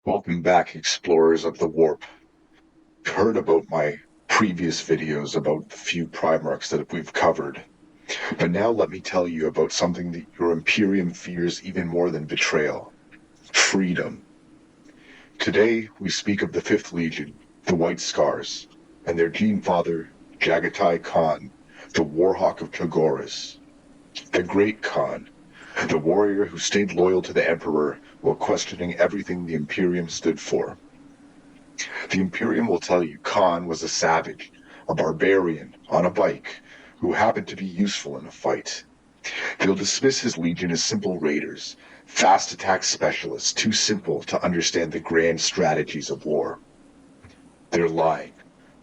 Welcome back, explorers of the warp. You've heard about my previous videos about the few Primarchs that we've covered, but now let me tell you about something that your Imperium fears even more than betrayal. Freedom. Today, we speak of the 5th Legion, the White Scars, and their Gene Father, Jaghatai Khan, the Warhawk of Chogoris. The Great Khan, the warrior who stayed loyal to the Emperor while questioning everything the Imperium stood for. The Imperium will tell you Khan was a savage, a barbarian, on a bike, who happened to be useful in a fight. They'll dismiss his legion as simple raiders, fast attack specialists too simple to understand the grand strategies of war. They're lying.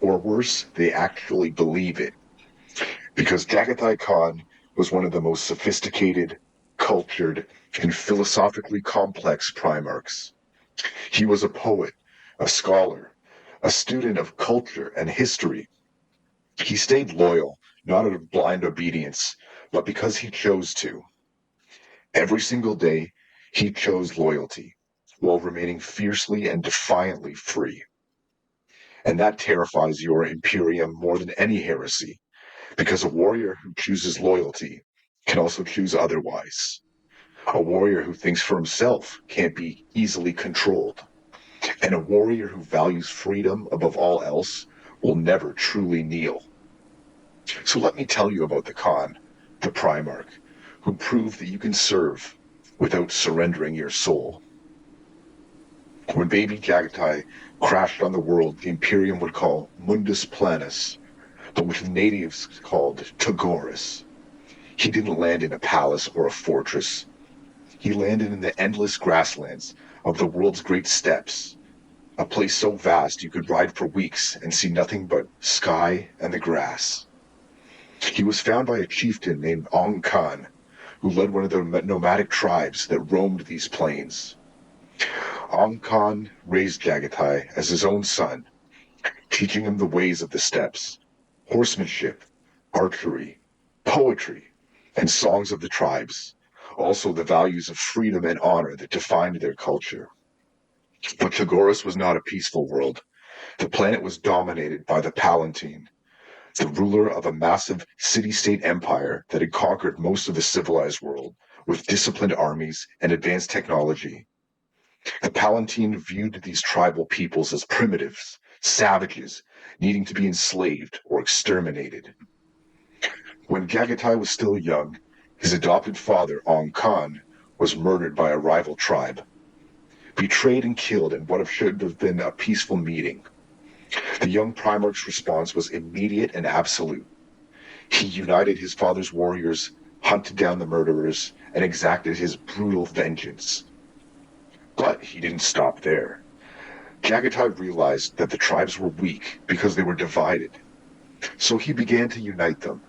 Or worse, they actually believe it. Because Jaghatai Khan was one of the most sophisticated, cultured, and philosophically complex Primarchs. He was a poet, a scholar, a student of culture and history. He stayed loyal, not out of blind obedience, but because he chose to. Every single day, he chose loyalty, while remaining fiercely and defiantly free. And that terrifies your Imperium more than any heresy, because a warrior who chooses loyalty can also choose otherwise. A warrior who thinks for himself can't be easily controlled. And a warrior who values freedom above all else will never truly kneel. So let me tell you about the Khan, the Primarch, who proved that you can serve without surrendering your soul. When baby Jaghatai crashed on the world the Imperium would call Mundus Planus, but which the natives called Chogoris, he didn't land in a palace or a fortress. He landed in the endless grasslands of the world's great steppes, a place so vast you could ride for weeks and see nothing but sky and the grass. He was found by a chieftain named Ong Khan, who led one of the nomadic tribes that roamed these plains. Ong Khan raised Jaghatai as his own son, teaching him the ways of the steppes, horsemanship, archery, poetry, and songs of the tribes, also the values of freedom and honor that defined their culture. But Chogoris was not a peaceful world. The planet was dominated by the Palatine, the ruler of a massive city-state empire that had conquered most of the civilized world with disciplined armies and advanced technology. The Palatine viewed these tribal peoples as primitives, savages, needing to be enslaved or exterminated. When Jaghatai was still young, his adopted father, Ong Khan, was murdered by a rival tribe, betrayed and killed in what should have been a peaceful meeting. The young Primarch's response was immediate and absolute. He united his father's warriors, hunted down the murderers, and exacted his brutal vengeance. But he didn't stop there. Jaghatai realized that the tribes were weak because they were divided. So he began to unite them,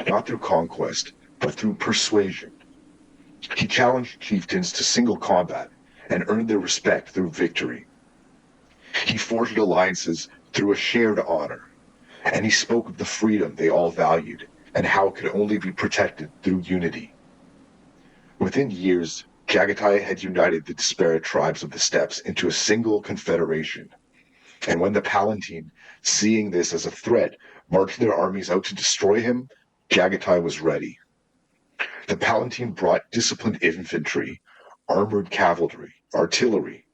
not through conquest, but through persuasion. He challenged chieftains to single combat and earned their respect through victory. He forged alliances through a shared honor, and he spoke of the freedom they all valued and how it could only be protected through unity. Within years, Jaghatai had united the disparate tribes of the steppes into a single confederation, and when the Palatine, seeing this as a threat, marched their armies out to destroy him, Jaghatai was ready. The Palatine brought disciplined infantry, armored cavalry, artillery,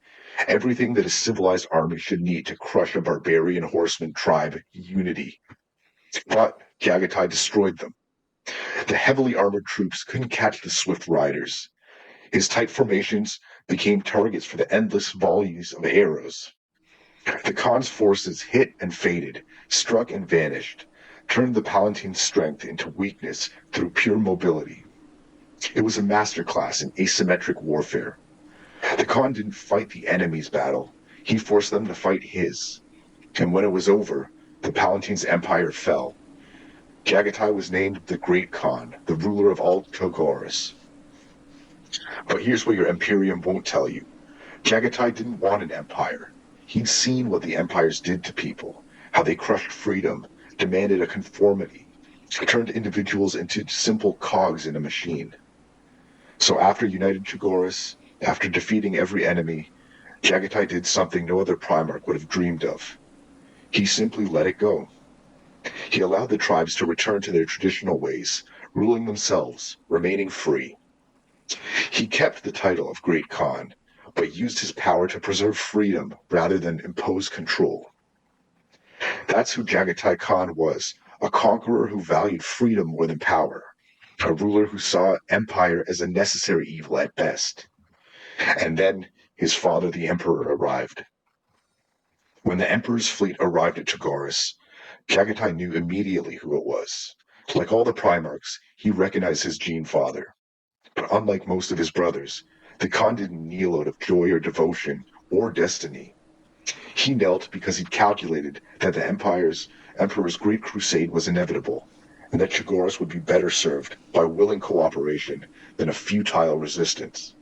everything that a civilized army should need to crush a barbarian horseman tribe unity. But Jaghatai destroyed them. The heavily armored troops couldn't catch the swift riders. His tight formations became targets for the endless volleys of arrows. The Khan's forces hit and faded, struck and vanished, turned the Palatine's strength into weakness through pure mobility. It was a masterclass in asymmetric warfare. The Khan didn't fight the enemy's battle, he forced them to fight his. And when it was over, the Palatine's empire fell. Jaghatai was named the Great Khan, the ruler of all Chogoris. But here's what your Imperium won't tell you. Jaghatai didn't want an empire. He'd seen what the empires did to people, how they crushed freedom, demanded a conformity, turned individuals into simple cogs in a machine. So after united Chogoris, after defeating every enemy, Jaghatai did something no other Primarch would have dreamed of. He simply let it go. He allowed the tribes to return to their traditional ways, ruling themselves, remaining free. He kept the title of Great Khan, but used his power to preserve freedom rather than impose control. That's who Jaghatai Khan was, a conqueror who valued freedom more than power, a ruler who saw empire as a necessary evil at best. And then his father, the Emperor, arrived. When the Emperor's fleet arrived at Chogoris, Jaghatai knew immediately who it was. Like all the Primarchs, he recognized his Gene father. But unlike most of his brothers, the Khan didn't kneel out of joy or devotion or destiny. He knelt because he'd calculated that the Emperor's great crusade was inevitable, and that Chogoris would be better served by willing cooperation than a futile resistance.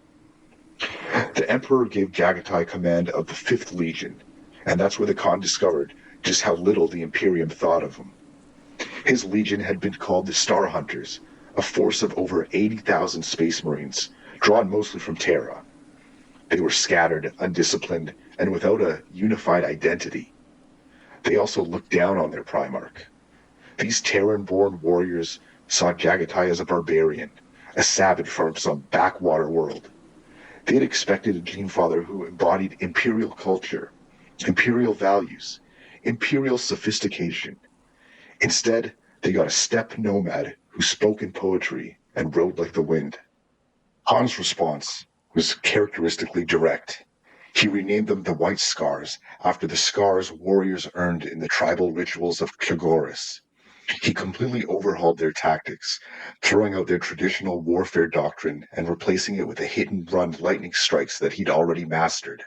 The Emperor gave Jaghatai command of the 5th Legion, and that's where the Khan discovered just how little the Imperium thought of him. His legion had been called the Star Hunters, a force of over 80,000 space marines, drawn mostly from Terra. They were scattered, undisciplined, and without a unified identity. They also looked down on their Primarch. These Terran-born warriors saw Jaghatai as a barbarian, a savage from some backwater world. They had expected a Gene Father who embodied Imperial culture, Imperial values, Imperial sophistication. Instead, they got a steppe nomad who spoke in poetry and rode like the wind. Khan's response was characteristically direct. He renamed them the White Scars after the scars warriors earned in the tribal rituals of Chogoris. He completely overhauled their tactics, throwing out their traditional warfare doctrine and replacing it with the hit-and-run lightning strikes that he'd already mastered.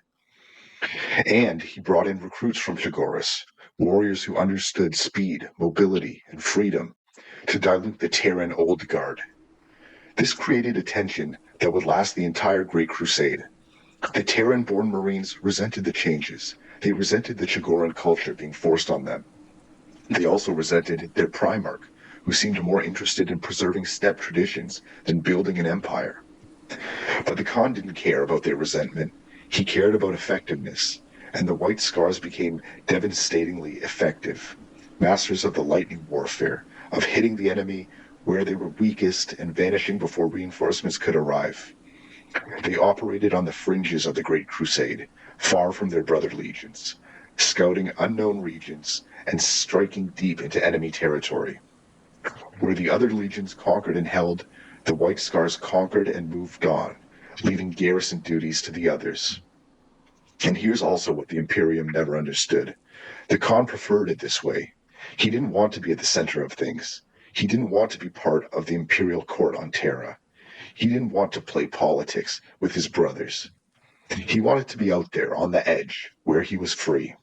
And he brought in recruits from Chogoris, warriors who understood speed, mobility, and freedom, to dilute the Terran Old Guard. This created a tension that would last the entire Great Crusade. The Terran-born Marines resented the changes. They resented the Chogoran culture being forced on them. They also resented their Primarch, who seemed more interested in preserving steppe traditions than building an empire. But the Khan didn't care about their resentment. He cared about effectiveness, and the White Scars became devastatingly effective, masters of the lightning warfare, of hitting the enemy where they were weakest and vanishing before reinforcements could arrive. They operated on the fringes of the Great Crusade, far from their brother legions, scouting unknown regions and striking deep into enemy territory. Where the other legions conquered and held, the White Scars conquered and moved on, leaving garrison duties to the others. And here's also what the Imperium never understood. The Khan preferred it this way. He didn't want to be at the center of things. He didn't want to be part of the Imperial court on Terra. He didn't want to play politics with his brothers. He wanted to be out there on the edge, where he was free.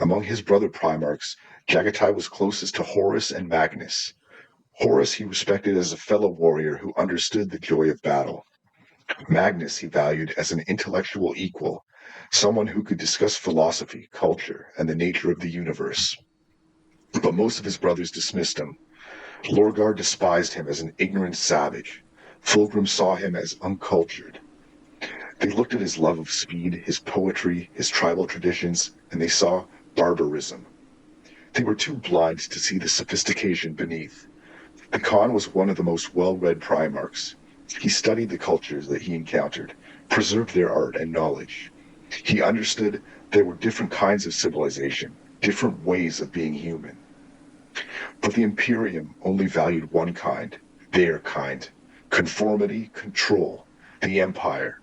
Among his brother Primarchs, Jaghatai was closest to Horus and Magnus. Horus he respected as a fellow warrior who understood the joy of battle. Magnus he valued as an intellectual equal, someone who could discuss philosophy, culture, and the nature of the universe. But most of his brothers dismissed him. Lorgar despised him as an ignorant savage. Fulgrim saw him as uncultured. They looked at his love of speed, his poetry, his tribal traditions, and they saw barbarism. They were too blind to see the sophistication beneath. The Khan was one of the most well-read Primarchs. He studied the cultures that he encountered, preserved their art and knowledge. He understood there were different kinds of civilization, different ways of being human. But the Imperium only valued one kind, their kind. Conformity, control, the Empire.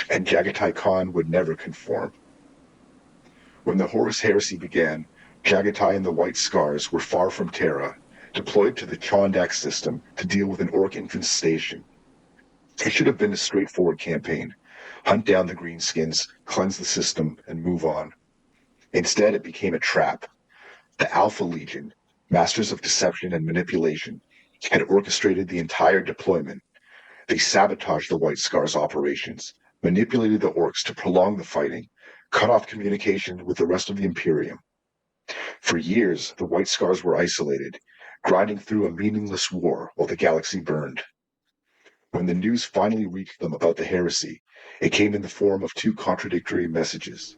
And Jaghatai Khan would never conform. When the Horus Heresy began, Jaghatai and the White Scars were far from Terra, deployed to the Chondak system to deal with an orc infestation. It should have been a straightforward campaign. Hunt down the greenskins, cleanse the system, and move on. Instead, it became a trap. The Alpha Legion, masters of deception and manipulation, had orchestrated the entire deployment. They sabotaged the White Scars' operations, manipulated the orcs to prolong the fighting, cut off communication with the rest of the Imperium. For years, the White Scars were isolated, grinding through a meaningless war while the galaxy burned. When the news finally reached them about the heresy, It came in the form of two contradictory messages.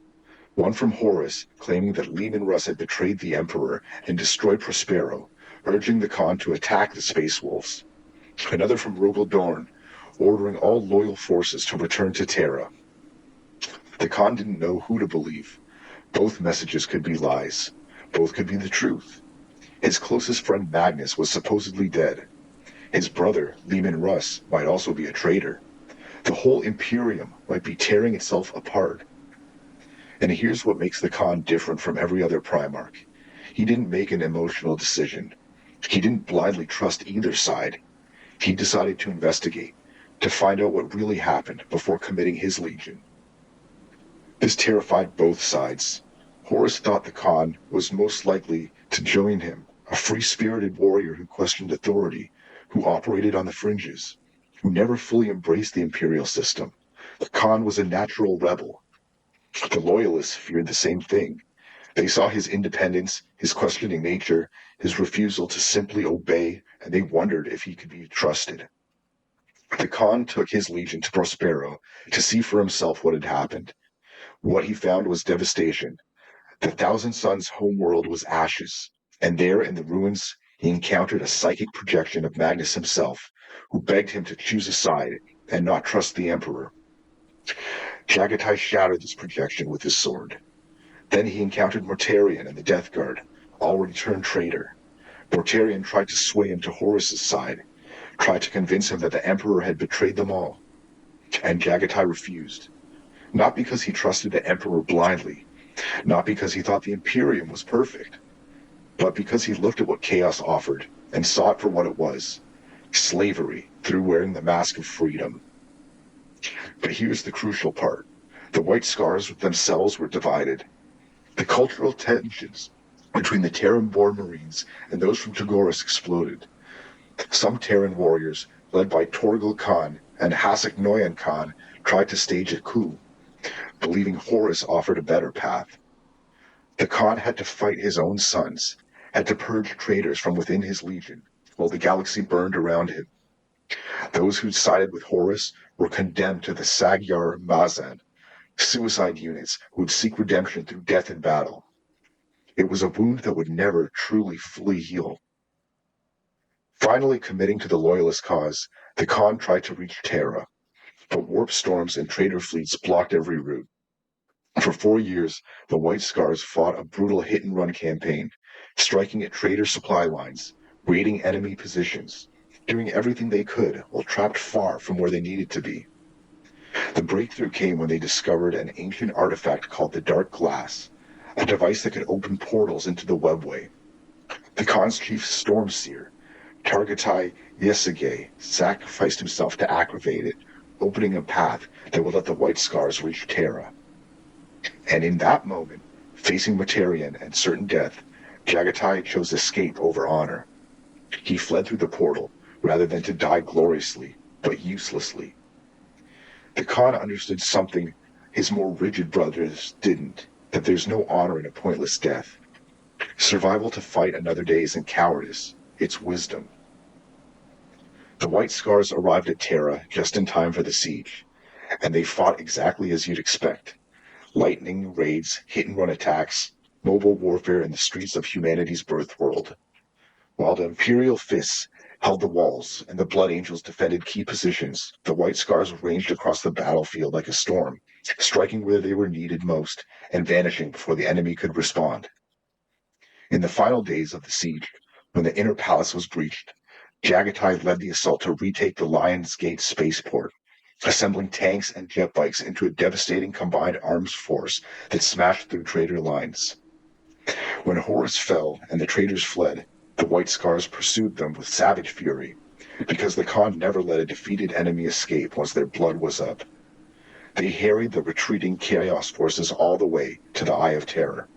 One from Horus, claiming that Leman Russ had betrayed the Emperor and destroyed Prospero, urging the Khan to attack the Space Wolves. Another from Rogel Dorn, ordering all loyal forces to return to Terra. The Khan didn't know who to believe. Both messages could be lies. Both could be the truth. His closest friend Magnus was supposedly dead. His brother, Leman Russ, might also be a traitor. The whole Imperium might be tearing itself apart. And here's what makes the Khan different from every other Primarch. He didn't make an emotional decision. He didn't blindly trust either side. He decided to investigate, to find out what really happened before committing his legion. This terrified both sides. Horus thought the Khan was most likely to join him, a free-spirited warrior who questioned authority, who operated on the fringes, who never fully embraced the imperial system. The Khan was a natural rebel. The Loyalists feared the same thing. They saw his independence, his questioning nature, his refusal to simply obey, and they wondered if he could be trusted. The Khan took his legion to Prospero to see for himself what had happened. What he found was devastation. The Thousand Suns' homeworld was ashes, and there in the ruins he encountered a psychic projection of Magnus himself, who begged him to choose a side and not trust the Emperor. Jaghatai shattered this projection with his sword. Then he encountered Mortarion and the Death Guard, already turned traitor. Mortarion tried to sway him to Horus's side, tried to convince him that the Emperor had betrayed them all. And Jaghatai refused. Not because he trusted the Emperor blindly, not because he thought the Imperium was perfect, but because he looked at what chaos offered and saw it for what it was, slavery through wearing the mask of freedom. But here's the crucial part. The White Scars themselves were divided. The cultural tensions between the Terran-born Marines and those from Chogoris exploded. Some Terran warriors, led by Torgal Khan and Hasek Noyan Khan, tried to stage a coup, believing Horus offered a better path. The Khan had to fight his own sons, had to purge traitors from within his legion, while the galaxy burned around him. Those who sided with Horus were condemned to the Magyar Mazan, suicide units who would seek redemption through death in battle. It was a wound that would never truly fully heal. Finally committing to the Loyalist cause, the Khan tried to reach Terra, but warp storms and traitor fleets blocked every route. For 4 years, the White Scars fought a brutal hit-and-run campaign, striking at traitor supply lines, raiding enemy positions, doing everything they could while trapped far from where they needed to be. The breakthrough came when they discovered an ancient artifact called the Dark Glass, a device that could open portals into the Webway. The Khan's chief Stormseer, Jaghatai Khan, sacrificed himself to activate it, opening a path that would let the White Scars reach Terra. And in that moment, facing Mortarion and certain death, Jaghatai chose escape over honor. He fled through the portal, rather than to die gloriously, but uselessly. The Khan understood something his more rigid brothers didn't, that there's no honor in a pointless death. Survival to fight another day isn't cowardice, it's wisdom. The White Scars arrived at Terra just in time for the siege, and they fought exactly as you'd expect. Lightning, raids, hit-and-run attacks, mobile warfare in the streets of humanity's birth world. While the Imperial fists held the walls and the Blood Angels defended key positions, the White Scars ranged across the battlefield like a storm, striking where they were needed most and vanishing before the enemy could respond. In the final days of the siege, when the inner palace was breached, Jaghatai led the assault to retake the Lion's Gate spaceport, assembling tanks and jet bikes into a devastating combined arms force that smashed through traitor lines. When Horus fell and the traitors fled, the White Scars pursued them with savage fury, because the Khan never let a defeated enemy escape once their blood was up. They harried the retreating Chaos forces all the way to the Eye of Terror.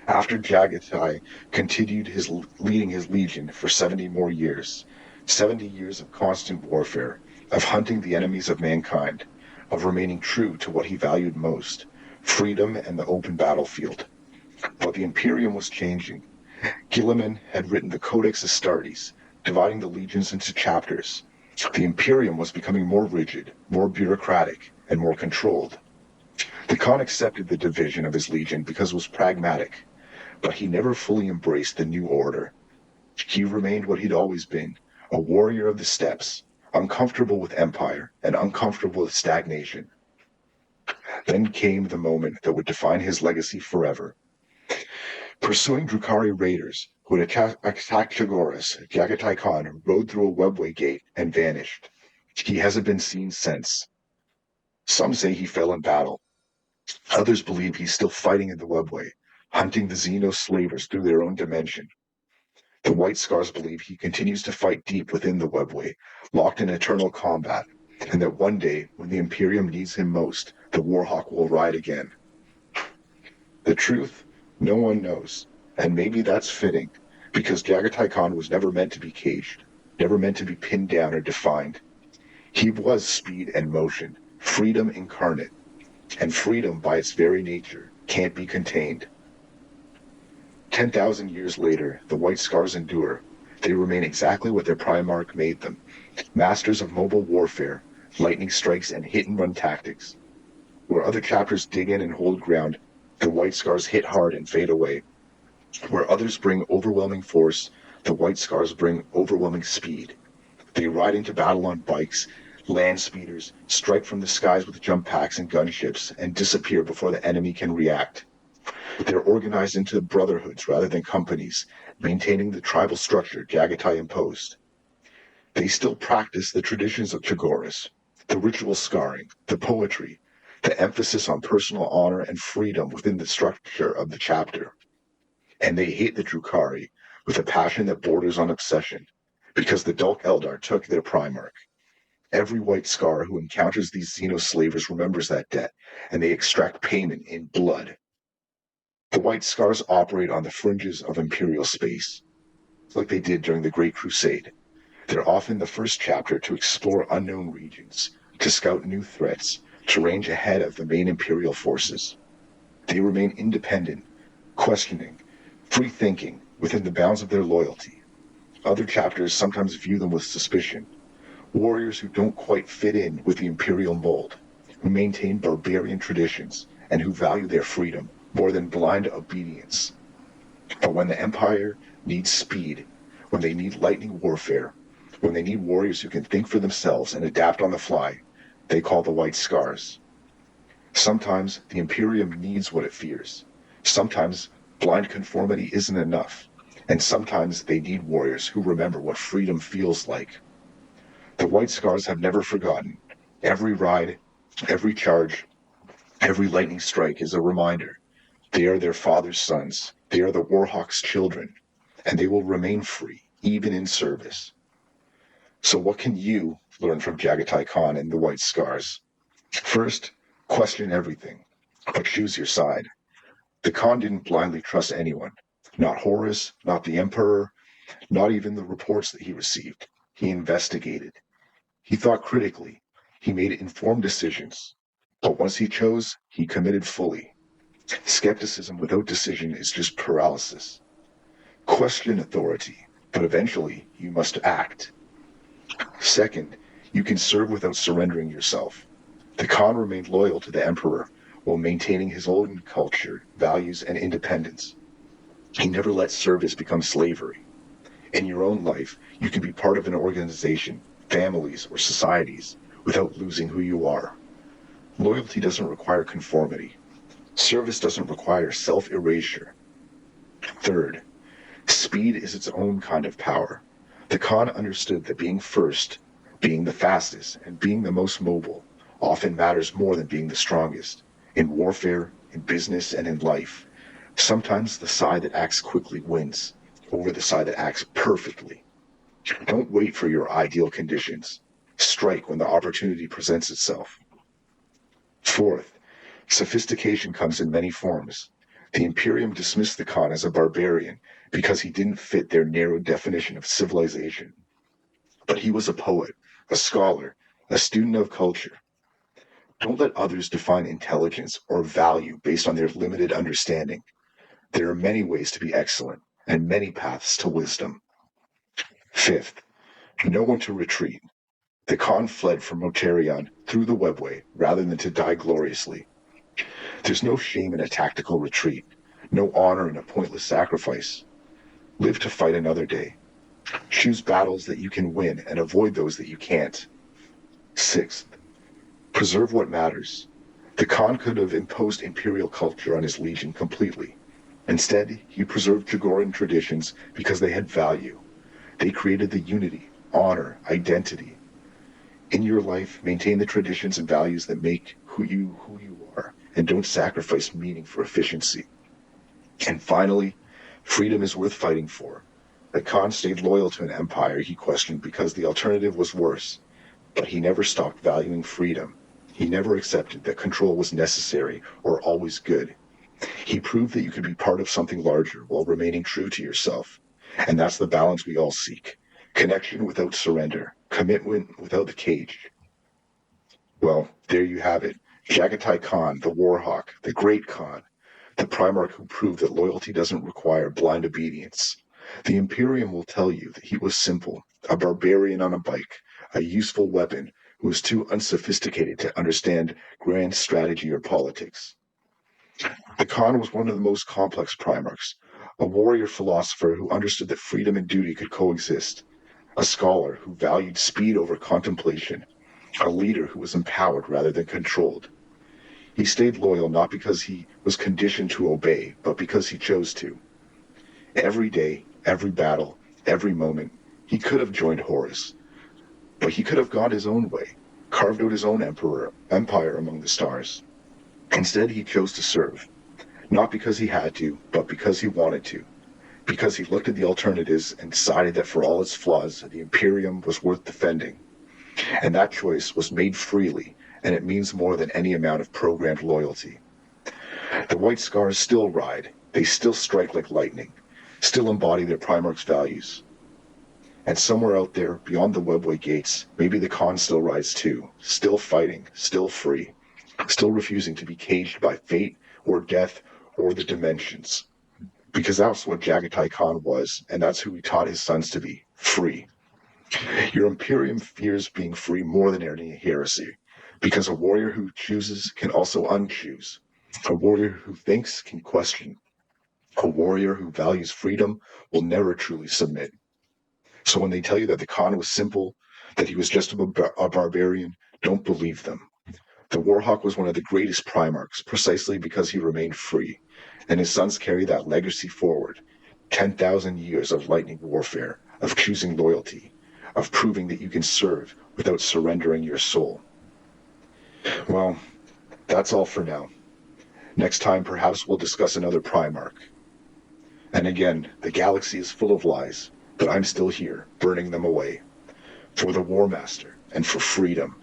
After Jaghatai continued leading his legion for 70 more years, 70 years of constant warfare, of hunting the enemies of mankind, of remaining true to what he valued most, freedom and the open battlefield. But the Imperium was changing. Guilliman had written the Codex Astartes, dividing the legions into chapters, The Imperium was becoming more rigid, more bureaucratic, and more controlled. The Khan accepted the division of his legion because it was pragmatic, but he never fully embraced the new order. He remained what he'd always been, a warrior of the steppes, uncomfortable with empire and uncomfortable with stagnation. Then came the moment that would define his legacy forever. Pursuing Drukhari raiders who had attacked Chogoris, Jaghatai Khan rode through a Webway gate and vanished. He hasn't been seen since. Some say he fell in battle. Others believe he's still fighting in the Webway, hunting the Xeno slavers through their own dimension. The White Scars believe he continues to fight deep within the Webway, locked in eternal combat, and that one day, when the Imperium needs him most, the Warhawk will ride again. The truth, no one knows, and maybe that's fitting, because Jaghatai Khan was never meant to be caged, never meant to be pinned down or defined. He was speed and motion, freedom incarnate, and freedom by its very nature can't be contained. 10,000 years later, the White Scars endure. They remain exactly what their Primarch made them, masters of mobile warfare, lightning strikes, and hit-and-run tactics. Where other chapters dig in and hold ground, the White Scars hit hard and fade away. Where others bring overwhelming force, the White Scars bring overwhelming speed. They ride into battle on bikes, land speeders, strike from the skies with jump packs and gunships, and disappear before the enemy can react. They're organized into brotherhoods rather than companies, maintaining the tribal structure Jaghatai imposed. They still practice the traditions of Chogoris, the ritual scarring, the poetry, the emphasis on personal honor and freedom within the structure of the chapter. And they hate the Drukhari with a passion that borders on obsession, because the Dulk Eldar took their Primarch. Every White Scar who encounters these Xeno slavers remembers that debt, and they extract payment in blood. The White Scars operate on the fringes of Imperial space, like they did during the Great Crusade. They're often the first chapter to explore unknown regions, to scout new threats, to range ahead of the main Imperial forces. They remain independent, questioning, free-thinking within the bounds of their loyalty. Other chapters sometimes view them with suspicion. Warriors who don't quite fit in with the Imperial mold, who maintain barbarian traditions, and who value their freedom more than blind obedience. But when the Empire needs speed, when they need lightning warfare, when they need warriors who can think for themselves and adapt on the fly, they call the White Scars. Sometimes the Imperium needs what it fears. Sometimes blind conformity isn't enough. And sometimes they need warriors who remember what freedom feels like. The White Scars have never forgotten. Every ride, every charge, every lightning strike is a reminder. They are their father's sons. They are the Warhawk's children. And they will remain free, even in service. So what can you learn from Jaghatai Khan and the White Scars? First, question everything, but choose your side. The Khan didn't blindly trust anyone. Not Horus, not the Emperor, not even the reports that he received. He investigated. He thought critically. He made informed decisions. But once he chose, he committed fully. Skepticism without decision is just paralysis. Question authority, but eventually you must act. Second, you can serve without surrendering yourself. The Khan remained loyal to the Emperor while maintaining his own culture, values, and independence. He never let service become slavery. In your own life, you can be part of an organization, families, or societies without losing who you are. Loyalty doesn't require conformity. Service doesn't require self-erasure. Third, speed is its own kind of power. The Khan understood that being first, being the fastest, and being the most mobile often matters more than being the strongest. In warfare, in business, and in life, sometimes the side that acts quickly wins over the side that acts perfectly. Don't wait for your ideal conditions. Strike when the opportunity presents itself. Fourth, sophistication comes in many forms. The Imperium dismissed the Khan as a barbarian because he didn't fit their narrow definition of civilization. But he was a poet, a scholar, a student of culture. Don't let others define intelligence or value based on their limited understanding. There are many ways to be excellent and many paths to wisdom. Fifth, know when to retreat. The Khan fled from Mortarion through the Webway rather than to die gloriously. There's no shame in a tactical retreat, no honor in a pointless sacrifice. Live to fight another day. Choose battles that you can win and avoid those that you can't. Sixth, preserve what matters. The Khan could have imposed imperial culture on his legion completely. Instead, he preserved Chogoran traditions because they had value. They created the unity, honor, identity. In your life, maintain the traditions and values that make who you are, and don't sacrifice meaning for efficiency. And finally, freedom is worth fighting for. The Khan stayed loyal to an empire he questioned because the alternative was worse. But he never stopped valuing freedom. He never accepted that control was necessary or always good. He proved that you could be part of something larger while remaining true to yourself. And that's the balance we all seek. Connection without surrender. Commitment without the cage. Well, there you have it. Jaghatai Khan, the Warhawk, the Great Khan, the Primarch who proved that loyalty doesn't require blind obedience. The Imperium will tell you that he was simple, a barbarian on a bike, a useful weapon who was too unsophisticated to understand grand strategy or politics. The Khan was one of the most complex Primarchs, a warrior philosopher who understood that freedom and duty could coexist, a scholar who valued speed over contemplation, a leader who was empowered rather than controlled. He stayed loyal not because he was conditioned to obey, but because he chose to. Every day, every battle, every moment, he could have joined Horus, but he could have gone his own way, carved out his own empire among the stars. Instead, he chose to serve, not because he had to, but because he wanted to, because he looked at the alternatives and decided that for all its flaws, the Imperium was worth defending. And that choice was made freely, and it means more than any amount of programmed loyalty. The White Scars still ride, they still strike like lightning, still embody their Primarch's values. And somewhere out there, beyond the Webway gates, maybe the Khan still rides too, still fighting, still free, still refusing to be caged by fate or death or the dimensions. Because that's what Jaghatai Khan was, and that's who he taught his sons to be, free. Your Imperium fears being free more than any heresy, because a warrior who chooses can also unchoose. A warrior who thinks can question. A warrior who values freedom will never truly submit. So when they tell you that the Khan was simple, that he was just a barbarian, don't believe them. The Warhawk was one of the greatest Primarchs, precisely because he remained free, and his sons carry that legacy forward. 10,000 years of lightning warfare, of choosing loyalty, of proving that you can serve without surrendering your soul. Well, that's all for now. Next time, perhaps we'll discuss another Primarch. And again, the galaxy is full of lies, but I'm still here, burning them away. For the War Master, and for freedom.